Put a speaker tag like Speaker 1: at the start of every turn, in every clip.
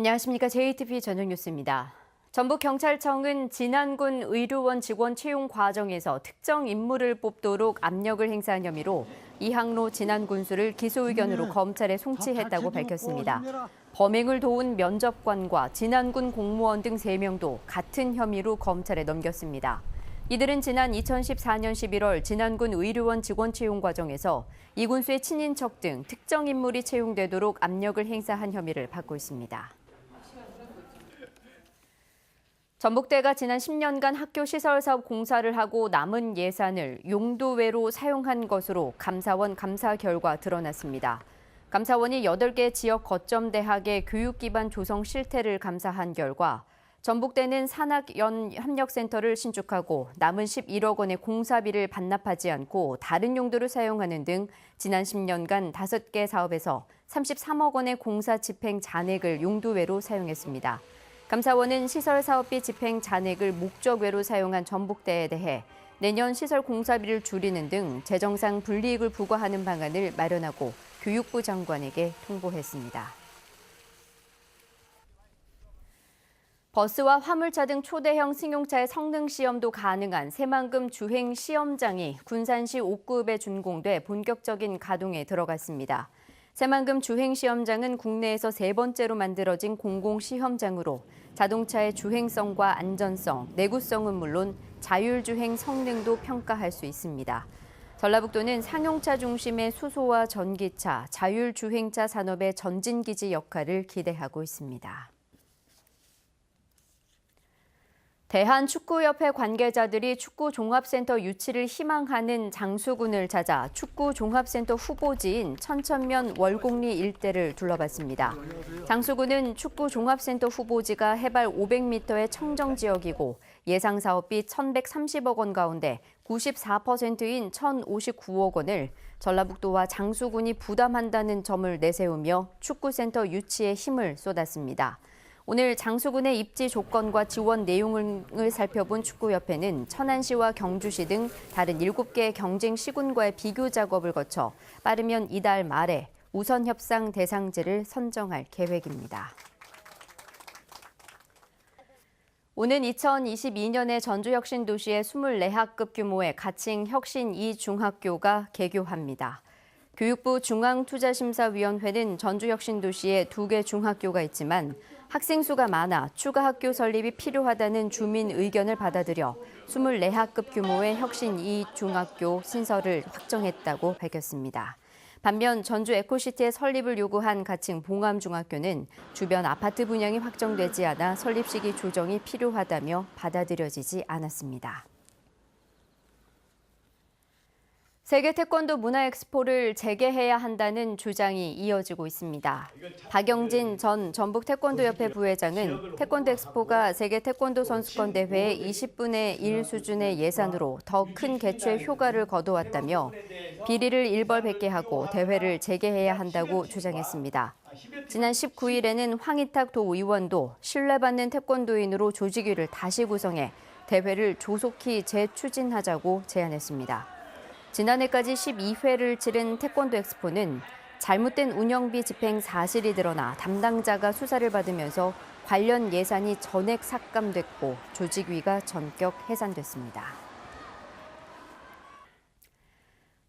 Speaker 1: 안녕하십니까. JTBC 저녁 뉴스입니다. 전북경찰청은 진안군 의료원 직원 채용 과정에서 특정 인물을 뽑도록 압력을 행사한 혐의로 이항로 진안군수를 기소 의견으로 검찰에 송치했다고 밝혔습니다. 범행을 도운 면접관과 진안군 공무원 등 3명도 같은 혐의로 검찰에 넘겼습니다. 이들은 지난 2014년 11월 진안군 의료원 직원 채용 과정에서 이 군수의 친인척 등 특정 인물이 채용되도록 압력을 행사한 혐의를 받고 있습니다. 전북대가 지난 10년간 학교 시설 사업 공사를 하고 남은 예산을 용도외로 사용한 것으로 감사원 감사 결과 드러났습니다. 감사원이 8개 지역 거점 대학의 교육 기반 조성 실태를 감사한 결과 전북대는 산학연합력센터를 신축하고 남은 11억 원의 공사비를 반납하지 않고 다른 용도로 사용하는 등 지난 10년간 5개 사업에서 33억 원의 공사 집행 잔액을 용도외로 사용했습니다. 감사원은 시설 사업비 집행 잔액을 목적외로 사용한 전북대에 대해 내년 시설 공사비를 줄이는 등 재정상 불이익을 부과하는 방안을 마련하고 교육부 장관에게 통보했습니다. 버스와 화물차 등 초대형 승용차의 성능 시험도 가능한 새만금 주행 시험장이 군산시 옥급에 준공돼 본격적인 가동에 들어갔습니다. 새만금 주행시험장은 국내에서 3번째로 만들어진 공공시험장으로 자동차의 주행성과 안전성, 내구성은 물론 자율주행 성능도 평가할 수 있습니다. 전라북도는 상용차 중심의 수소와 전기차, 자율주행차 산업의 전진기지 역할을 기대하고 있습니다. 대한축구협회 관계자들이 축구종합센터 유치를 희망하는 장수군을 찾아 축구종합센터 후보지인 천천면 월곡리 일대를 둘러봤습니다. 장수군은 축구종합센터 후보지가 해발 500m의 청정지역이고 예상 사업비 1,130억 원 가운데 94%인 1,059억 원을 전라북도와 장수군이 부담한다는 점을 내세우며 축구센터 유치에 힘을 쏟았습니다. 오늘 장수군의 입지 조건과 지원 내용을 살펴본 축구협회는 천안시와 경주시 등 다른 7개 경쟁 시군과의 비교 작업을 거쳐 빠르면 이달 말에 우선 협상 대상지를 선정할 계획입니다. 오는 2022년에 전주혁신도시의 24학급 규모의 가칭 혁신 2중학교가 개교합니다. 교육부 중앙투자심사위원회는 전주혁신도시에 2개 중학교가 있지만 학생 수가 많아 추가 학교 설립이 필요하다는 주민 의견을 받아들여 24학급 규모의 혁신 2중학교 신설을 확정했다고 밝혔습니다. 반면 전주 에코시티의 설립을 요구한 가칭 봉암중학교는 주변 아파트 분양이 확정되지 않아 설립 시기 조정이 필요하다며 받아들여지지 않았습니다. 세계 태권도 문화엑스포를 재개해야 한다는 주장이 이어지고 있습니다. 박영진 전 전북태권도협회 부회장은 태권도 엑스포가 세계 태권도 선수권 대회의 20분의 1 수준의 예산으로 더 큰 개최 효과를 거둬왔다며 비리를 일벌백계하고 대회를 재개해야 한다고 주장했습니다. 지난 19일에는 황희탁 도의원도 신뢰받는 태권도인으로 조직위를 다시 구성해 대회를 조속히 재추진하자고 제안했습니다. 지난해까지 12회를 치른 태권도 엑스포는 잘못된 운영비 집행 사실이 드러나 담당자가 수사를 받으면서 관련 예산이 전액 삭감됐고 조직위가 전격 해산됐습니다.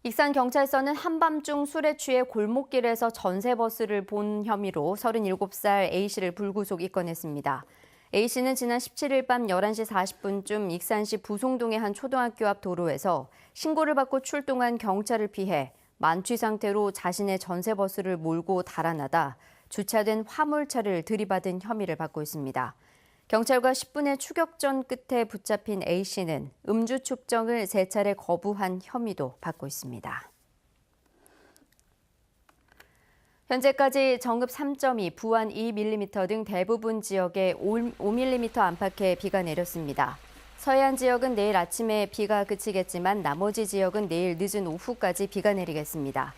Speaker 1: 익산경찰서는 한밤중 술에 취해 골목길에서 전세버스를 본 혐의로 37살 A씨를 불구속 입건했습니다. A씨는 지난 17일 밤 11시 40분쯤 익산시 부송동의 한 초등학교 앞 도로에서 신고를 받고 출동한 경찰을 피해 만취 상태로 자신의 전세버스를 몰고 달아나다 주차된 화물차를 들이받은 혐의를 받고 있습니다. 경찰과 10분의 추격전 끝에 붙잡힌 A씨는 음주 측정을 3차례 거부한 혐의도 받고 있습니다. 현재까지 정읍 3.2, 부안 2mm 등 대부분 지역에 5mm 안팎의 비가 내렸습니다. 서해안 지역은 내일 아침에 비가 그치겠지만 나머지 지역은 내일 늦은 오후까지 비가 내리겠습니다.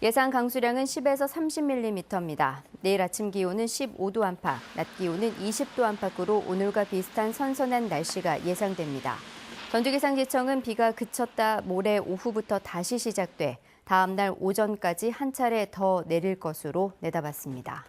Speaker 1: 예상 강수량은 10에서 30mm입니다. 내일 아침 기온은 15도 안팎, 낮 기온은 20도 안팎으로 오늘과 비슷한 선선한 날씨가 예상됩니다. 전주기상지청은 비가 그쳤다 모레 오후부터 다시 시작돼 다음 날 오전까지 한 차례 더 내릴 것으로 내다봤습니다.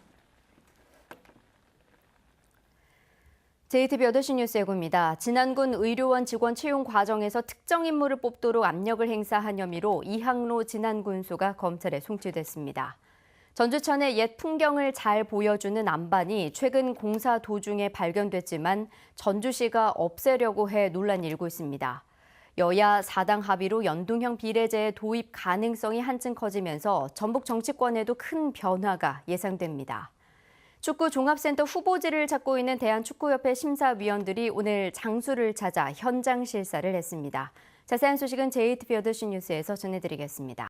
Speaker 1: JTB 8시 뉴스 예고입니다. 진안군 의료원 직원 채용 과정에서 특정 인물을 뽑도록 압력을 행사한 혐의로 이항로 진안군수가 검찰에 송치됐습니다. 전주천의 옛 풍경을 잘 보여주는 안반이 최근 공사 도중에 발견됐지만 전주시가 없애려고 해 논란이 일고 있습니다. 여야 4당 합의로 연동형 비례제의 도입 가능성이 한층 커지면서 전북 정치권에도 큰 변화가 예상됩니다. 축구 종합센터 후보지를 찾고 있는 대한축구협회 심사위원들이 오늘 장소를 찾아 현장 실사를 했습니다. 자세한 소식은 JTB 8시 뉴스에서 전해드리겠습니다.